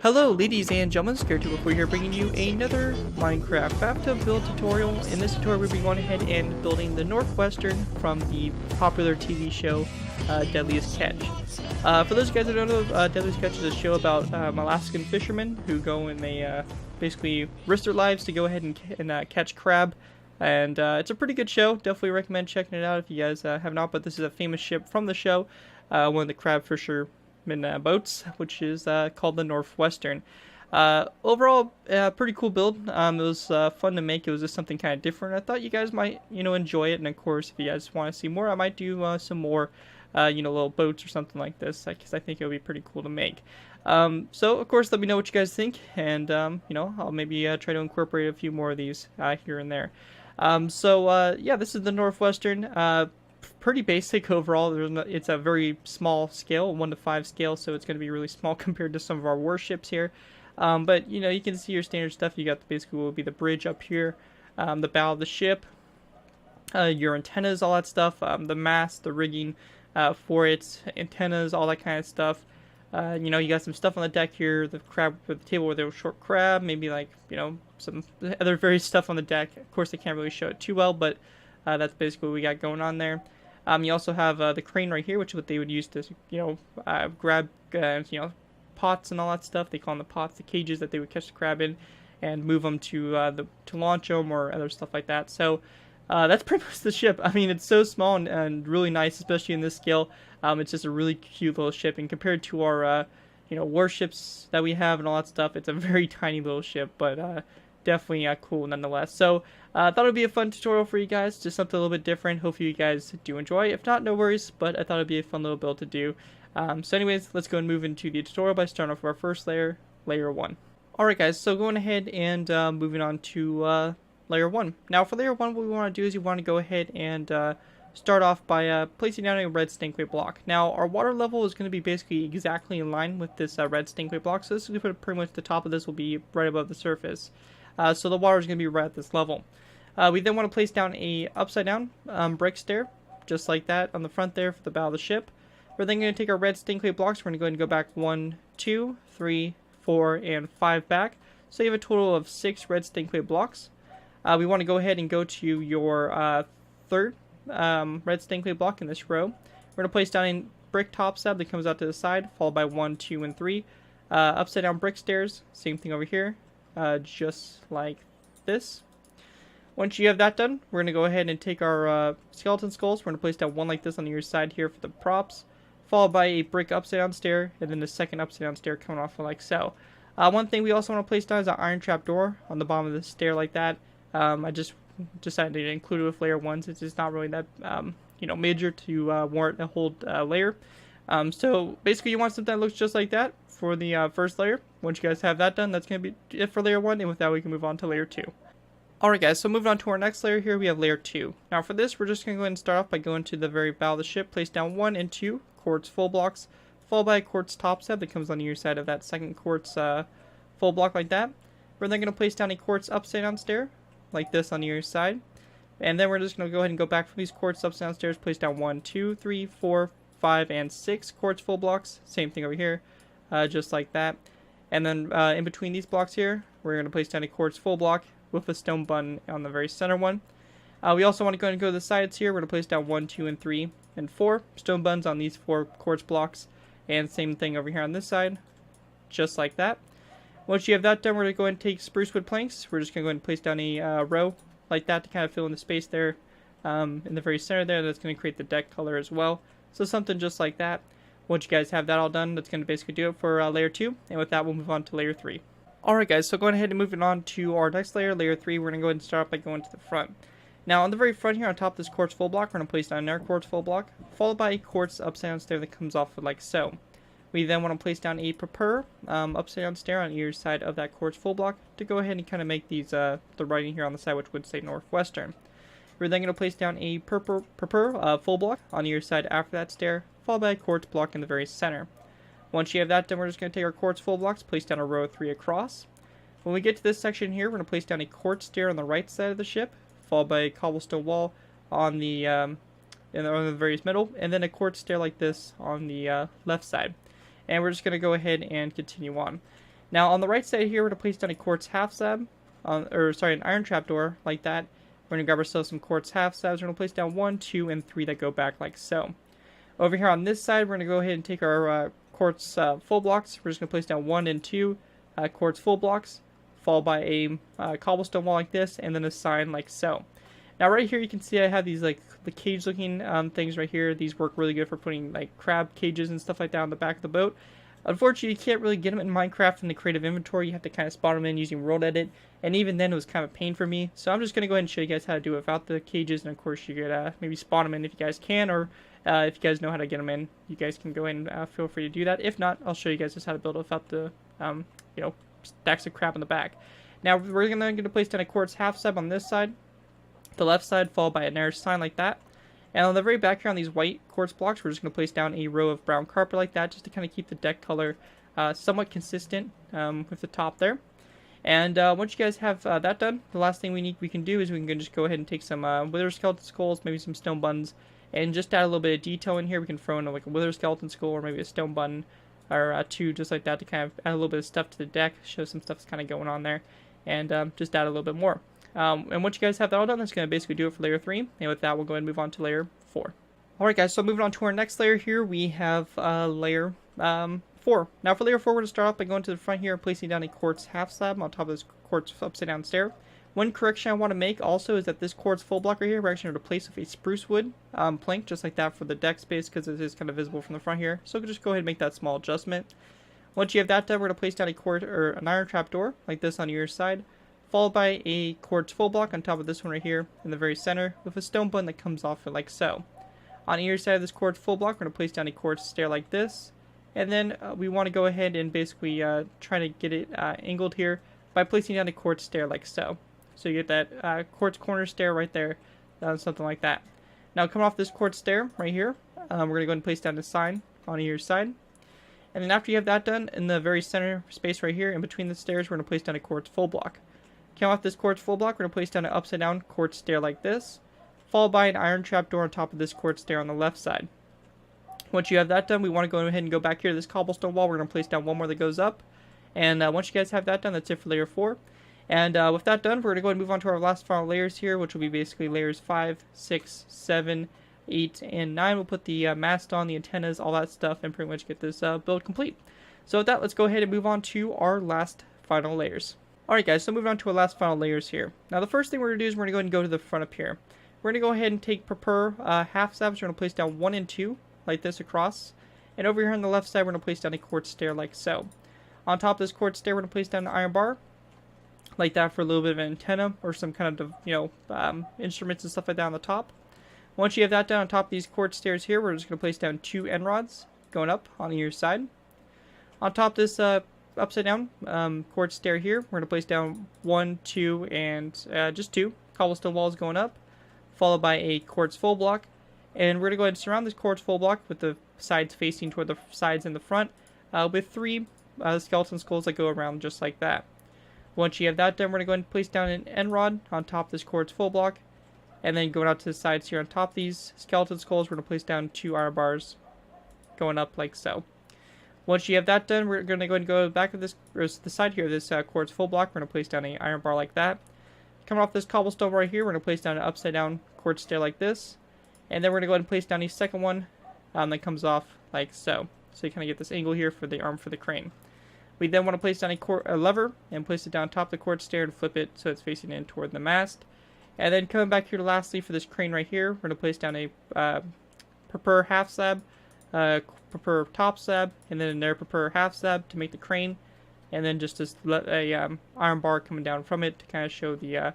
Hello ladies and gentlemen, Scared2Before here bringing you another Minecraft bathtub build tutorial. In this tutorial we'll be going ahead and building the Northwestern from the popular TV show Deadliest Catch. For those guys that don't know, Deadliest Catch is a show about Alaskan fishermen who go and they basically risk their lives to go ahead and catch crab. And it's a pretty good show. Definitely recommend checking it out if you guys have not. But this is a famous ship from the show, one of the crab fisher boats, which is called the Northwestern. Overall, pretty cool build. It was fun to make. It was just something kind of different. I thought you guys might, enjoy it. And of course, if you guys want to see more, I might do some more, little boats or something like this, because I think it would be pretty cool to make. So of course, let me know what you guys think, and I'll maybe try to incorporate a few more of these here and there. Yeah, this is the Northwestern. Pretty basic overall. It's a very small scale, 1 to 5 scale, so it's going to be really small compared to some of our warships here. But you can see your standard stuff. You got basically will be the bridge up here, the bow of the ship, your antennas, all that stuff, the mast, the rigging for its antennas, all that kind of stuff. You got some stuff on the deck here, the crab with the table with a short crab, maybe like, some other various stuff on the deck. Of course, I can't really show it too well, but that's basically what we got going on there. You also have the crane right here, which is what they would use to, grab, pots and all that stuff. They call them the pots, the cages that they would catch the crab in, and move them to launch them or other stuff like that. So that's pretty much the ship. I mean, it's so small and really nice, especially in this scale. It's just a really cute little ship, and compared to our, warships that we have and all that stuff, it's a very tiny little ship, but definitely cool nonetheless. So I thought it would be a fun tutorial for you guys, just something a little bit different. Hopefully you guys do enjoy. If not, no worries, but I thought it would be a fun little build to do. So anyways, let's go and move into the tutorial by starting off with our first layer, layer 1. Alright guys, so going ahead and moving on to layer 1. Now for layer 1, what we want to do is you want to go ahead and start off by placing down a red stinkway block. Now our water level is going to be basically exactly in line with this red stinkway block, so this is going to pretty much the top of this will be right above the surface. So the water is going to be right at this level. We then want to place down a upside down brick stair, just like that on the front there for the bow of the ship. We're then going to take our red stinkway blocks. We're going to go ahead and go back 1, 2, 3, 4, and 5 back. So you have a total of 6 red stinkway blocks. We want to go ahead and go to your third red stinkway block in this row. We're going to place down a brick top slab that comes out to the side, followed by 1, 2, and 3. Upside down brick stairs, same thing over here, just like this. Once you have that done, we're going to go ahead and take our skeleton skulls. We're going to place down one like this on your side here for the props, followed by a brick upside down stair, and then the second upside down stair coming off like so. One thing we also want to place down is an iron trap door on the bottom of the stair like that. I just decided to include it with layer 1 since it's not really that major to warrant a whole layer. So basically you want something that looks just like that for the first layer. Once you guys have that done, that's going to be it for layer 1, and with that we can move on to layer 2. Alright guys, so moving on to our next layer here, we have layer 2. Now for this, we're just going to go ahead and start off by going to the very bow of the ship, place down 1 and 2 quartz full blocks, followed by a quartz top set that comes on your side of that second quartz full block like that. We're then going to place down a quartz upside down stair, like this on your side. And then we're just going to go ahead and go back from these quartz upside down stairs, place down 1, 2, 3, 4, 5, and 6 quartz full blocks. Same thing over here, just like that. And then in between these blocks here, we're going to place down a quartz full block with a stone button on the very center one. We also want to go ahead and go to the sides here. We're going to place down 1, 2, and 3, and 4 stone buttons on these 4 quartz blocks. And same thing over here on this side, just like that. Once you have that done, we're going to go ahead and take spruce wood planks. We're just going to go ahead and place down a row like that to kind of fill in the space there in the very center there. That's going to create the deck color as well. So something just like that. Once you guys have that all done, that's going to basically do it for layer 2. And with that, we'll move on to layer 3. Alright guys, so going ahead and moving on to our next layer, layer 3, we're going to go ahead and start off by going to the front. Now on the very front here, on top of this quartz full block, we're going to place down another quartz full block, followed by a quartz upside down stair that comes off like so. We then want to place down a proper upside down stair on either side of that quartz full block to go ahead and kind of make these the writing here on the side, which would say Northwestern. We're then going to place down a proper full block on either side after that stair, followed by a quartz block in the very center. Once you have that done, we're just going to take our quartz full blocks, place down a row of 3 across. When we get to this section here, we're going to place down a quartz stair on the right side of the ship, followed by a cobblestone wall on the various middle, and then a quartz stair like this on the left side. And we're just going to go ahead and continue on. Now on the right side here, we're going to place down a quartz half slab, an iron trapdoor like that. We're going to grab ourselves some quartz half slabs. We're going to place down 1, 2, and 3 that go back like so. Over here on this side, we're going to go ahead and take our quartz full blocks. We're just going to place down 1 and 2 quartz full blocks, followed by a cobblestone wall like this, and then a sign like so. Now right here you can see I have these like the cage looking things right here. These work really good for putting like crab cages and stuff like that on the back of the boat. Unfortunately, you can't really get them in Minecraft in the creative inventory. You have to kind of spot them in using World Edit, and even then it was kind of a pain for me. So I'm just going to go ahead and show you guys how to do it without the cages, and of course you could maybe spot them in if you guys can, or if you guys know how to get them in, you guys can go ahead and feel free to do that. If not, I'll show you guys just how to build it without the stacks of crap in the back. Now we're going to place down a quartz half slab on this side, the left side, followed by another sign like that. And on the very back here on these white quartz blocks, we're just going to place down a row of brown carpet like that, just to kind of keep the deck color somewhat consistent with the top there. And once you guys have that done, the last thing we can do is we can just go ahead and take some wither skeleton skulls, maybe some stone buttons, and just add a little bit of detail in here. We can throw in like a wither skeleton skull or maybe a stone button or two, just like that, to kind of add a little bit of stuff to the deck, show some stuff that's kind of going on there, and just add a little bit more. And once you guys have that all done, that's going to basically do it for layer 3. And with that, we'll go ahead and move on to layer 4. Alright guys, so moving on to our next layer here, we have layer 4. Now for layer 4, we're going to start off by going to the front here and placing down a quartz half slab on top of this quartz upside down stair. One correction I want to make also is that this quartz full block right here, we're actually going to replace with a spruce wood plank, just like that for the deck space, because it is kind of visible from the front here. So just go ahead and make that small adjustment. Once you have that done, we're going to place down an iron trap door like this on your side, followed by a quartz full block on top of this one right here in the very center, with a stone button that comes off it like so. On either side of this quartz full block, we're going to place down a quartz stair like this, and then we want to go ahead and basically try to get it angled here by placing down a quartz stair like so. So you get that quartz corner stair right there, something like that. Now coming off this quartz stair right here, we're going to go ahead and place down a sign on either side. And then after you have that done, in the very center space right here, in between the stairs, we're going to place down a quartz full block. Coming off this quartz full block, we're going to place down an upside down quartz stair like this, followed by an iron trapdoor on top of this quartz stair on the left side. Once you have that done, we want to go ahead and go back here to this cobblestone wall. We're going to place down one more that goes up. And once you guys have that done, that's it for layer 4. And with that done, we're going to go ahead and move on to our last final layers here, which will be basically layers 5, 6, 7, 8, and 9. We'll put the mast on, the antennas, all that stuff, and pretty much get this build complete. So with that, let's go ahead and move on to our last final layers. Alright guys, so moving on to our last final layers here. Now the first thing we're going to do is we're going to go ahead and go to the front up here. We're going to go ahead and take per half slabs. We're going to place down 1 and 2 like this across. And over here on the left side, we're going to place down a quartz stair like so. On top of this quartz stair, we're going to place down an iron bar like that for a little bit of an antenna or some kind of, instruments and stuff like that on the top. Once you have that done on top of these quartz stairs here, we're just going to place down 2 end rods going up on either side. On top of this upside down quartz stair here, we're going to place down 1, 2, and just 2 cobblestone walls going up, followed by a quartz full block. And we're going to go ahead and surround this quartz full block with the sides facing toward the sides in the front with 3 skeleton skulls that go around just like that. Once you have that done, we're going to go ahead and place down an end rod on top of this quartz full block. And then going out to the sides here on top of these skeleton skulls, we're going to place down 2 iron bars going up like so. Once you have that done, we're going to go ahead and go back of this, or the side here of this quartz full block. We're going to place down an iron bar like that. Coming off this cobblestone right here, we're going to place down an upside down quartz stair like this. And then we're going to go ahead and place down a second one that comes off like so. So you kind of get this angle here for the arm for the crane. We then want to place down a lever and place it down top of the quartz stair and flip it so it's facing in toward the mast. And then coming back here to lastly for this crane right here, we're going to place down a per half slab, per top slab, and then another per half slab to make the crane. And then just a iron bar coming down from it to kind of show the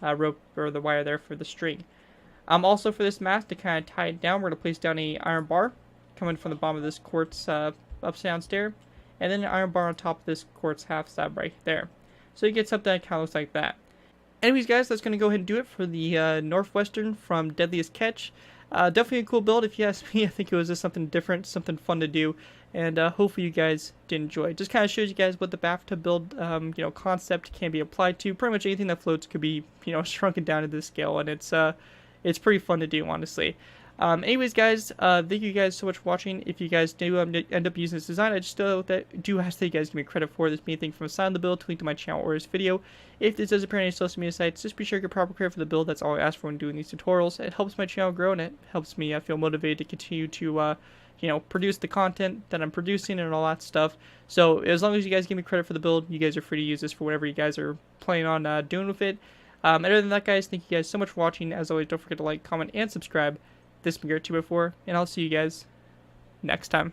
rope or the wire there for the string. Also for this mast, to kind of tie it down, we're going to place down a iron bar coming from the bottom of this quartz upside down stair, and then an iron bar on top of this quartz half slab right there. So you get something that kind of looks like that. Anyways guys, that's going to go ahead and do it for the Northwestern from Deadliest Catch. Definitely a cool build if you ask me. I think it was just something different, something fun to do, and hopefully you guys did enjoy. Just kind of shows you guys what the bathtub build concept can be applied to. Pretty much anything that floats could be shrunken down to this scale, and it's pretty fun to do, honestly. Anyways, guys, thank you guys so much for watching. If you guys do end up using this design, I just do ask that you guys give me credit for this. Anything from a sign of the build to link to my channel or this video. If this does appear on any social media sites, just be sure to get proper credit for the build. That's all I ask for when doing these tutorials. It helps my channel grow, and it helps me feel motivated to continue to produce the content that I'm producing and all that stuff. So as long as you guys give me credit for the build, you guys are free to use this for whatever you guys are planning on doing with it. Other than that, guys, thank you guys so much for watching. As always, don't forget to like, comment, and subscribe. This has been Garrett 2x4, and I'll see you guys next time.